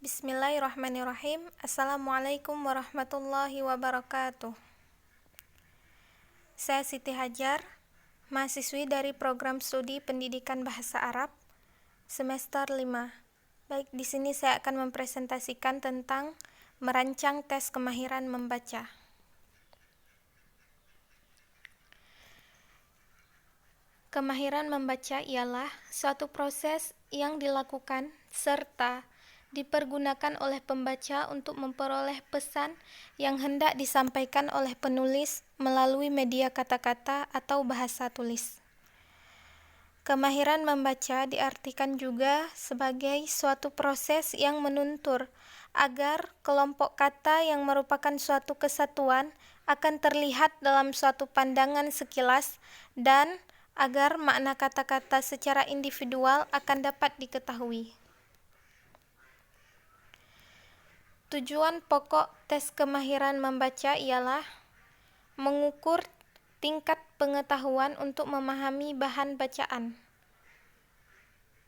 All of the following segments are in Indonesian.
Bismillahirrahmanirrahim. Assalamualaikum warahmatullahi wabarakatuh. Saya Siti Hajar, mahasiswi dari program studi Pendidikan Bahasa Arab semester 5. Baik, di sini saya akan mempresentasikan tentang merancang tes kemahiran membaca. Kemahiran membaca ialah suatu proses yang dilakukan serta dipergunakan oleh pembaca untuk memperoleh pesan yang hendak disampaikan oleh penulis melalui media kata-kata atau bahasa tulis. Kemahiran membaca diartikan juga sebagai suatu proses yang menuntut agar kelompok kata yang merupakan suatu kesatuan akan terlihat dalam suatu pandangan sekilas dan agar makna kata-kata secara individual akan dapat diketahui. Tujuan pokok tes kemahiran membaca ialah mengukur tingkat pengetahuan untuk memahami bahan bacaan.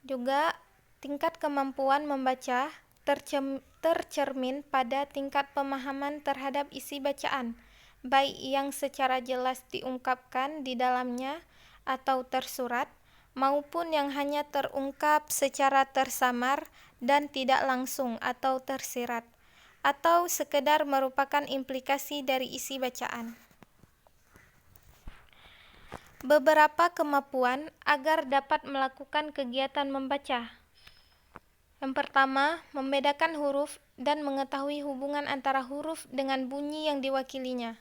Juga tingkat kemampuan membaca tercermin pada tingkat pemahaman terhadap isi bacaan, baik yang secara jelas diungkapkan di dalamnya atau tersurat, maupun yang hanya terungkap secara tersamar dan tidak langsung atau tersirat, atau sekedar merupakan implikasi dari isi bacaan. Beberapa kemampuan agar dapat melakukan kegiatan membaca. Yang pertama, membedakan huruf dan mengetahui hubungan antara huruf dengan bunyi yang diwakilinya.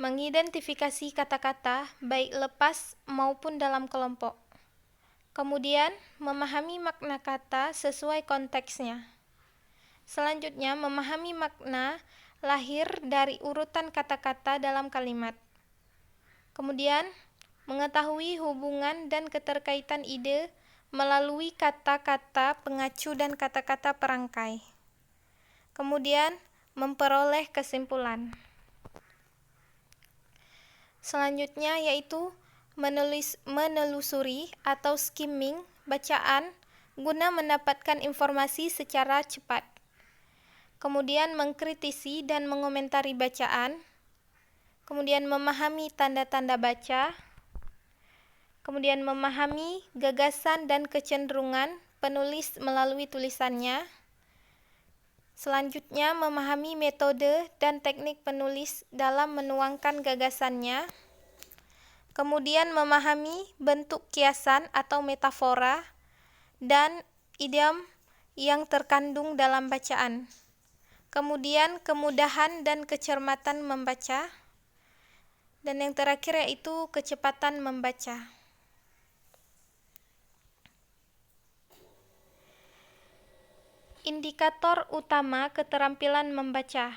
Mengidentifikasi kata-kata baik lepas maupun dalam kelompok. Kemudian, memahami makna kata sesuai konteksnya. Selanjutnya, memahami makna lahir dari urutan kata-kata dalam kalimat. Kemudian, mengetahui hubungan dan keterkaitan ide melalui kata-kata pengacu dan kata-kata perangkai. Kemudian, memperoleh kesimpulan. Selanjutnya yaitu menelusuri atau skimming bacaan guna mendapatkan informasi secara cepat. Kemudian mengkritisi dan mengomentari bacaan. Kemudian memahami tanda-tanda baca. Kemudian memahami gagasan dan kecenderungan penulis melalui tulisannya. Selanjutnya, memahami metode dan teknik penulis dalam menuangkan gagasannya. Kemudian, memahami bentuk kiasan atau metafora dan idiom yang terkandung dalam bacaan. Kemudian, kemudahan dan kecermatan membaca. Dan yang terakhir yaitu kecepatan membaca. Indikator utama keterampilan membaca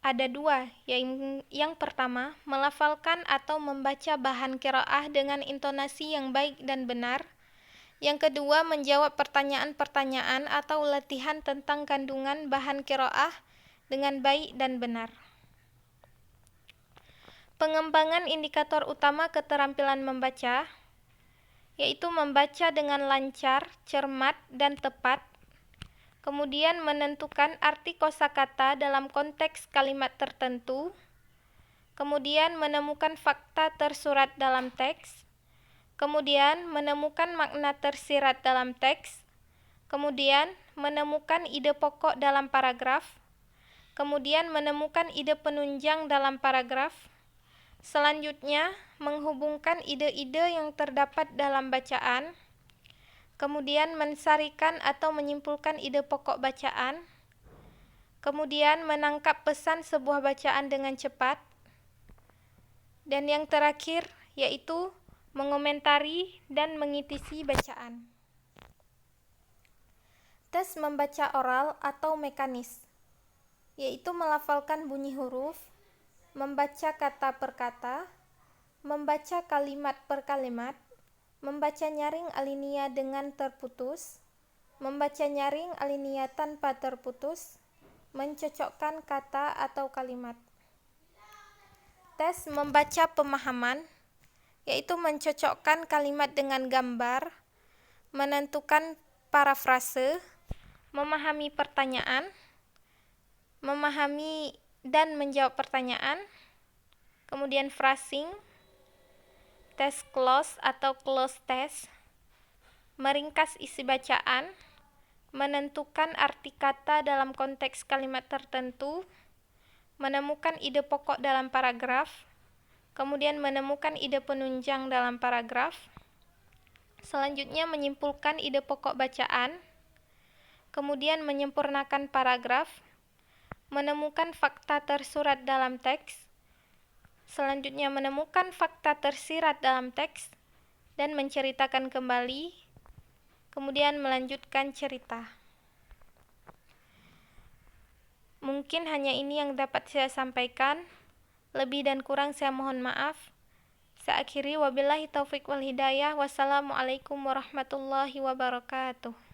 ada dua, yang pertama, melafalkan atau membaca bahan qiraah dengan intonasi yang baik dan benar. Yang kedua, menjawab pertanyaan-pertanyaan atau latihan tentang kandungan bahan qiraah dengan baik dan benar. Pengembangan indikator utama keterampilan membaca yaitu membaca dengan lancar, cermat, dan tepat. Kemudian menentukan arti kosakata dalam konteks kalimat tertentu. Kemudian menemukan fakta tersurat dalam teks. Kemudian menemukan makna tersirat dalam teks. Kemudian menemukan ide pokok dalam paragraf. Kemudian menemukan ide penunjang dalam paragraf. Selanjutnya, menghubungkan ide-ide yang terdapat dalam bacaan. Kemudian mensarikan atau menyimpulkan ide pokok bacaan. Kemudian menangkap pesan sebuah bacaan dengan cepat. Dan yang terakhir yaitu mengomentari dan mengitisi bacaan. Tes membaca oral atau mekanis yaitu melafalkan bunyi huruf, membaca kata per kata, membaca kalimat per kalimat, membaca nyaring alinea dengan terputus, membaca nyaring alinea tanpa terputus, mencocokkan kata atau kalimat. Tes membaca pemahaman, yaitu mencocokkan kalimat dengan gambar, menentukan parafrase, memahami pertanyaan, memahami dan menjawab pertanyaan, kemudian phrasing, tes close atau close test, meringkas isi bacaan, menentukan arti kata dalam konteks kalimat tertentu, menemukan ide pokok dalam paragraf, kemudian menemukan ide penunjang dalam paragraf, selanjutnya menyimpulkan ide pokok bacaan, kemudian menyempurnakan paragraf, menemukan fakta tersurat dalam teks, selanjutnya menemukan fakta tersirat dalam teks, dan menceritakan kembali, kemudian melanjutkan cerita. Mungkin hanya ini yang dapat saya sampaikan. Lebih dan kurang saya mohon maaf. Saya akhiri, wabillahi taufik wal hidayah. Wassalamualaikum warahmatullahi wabarakatuh.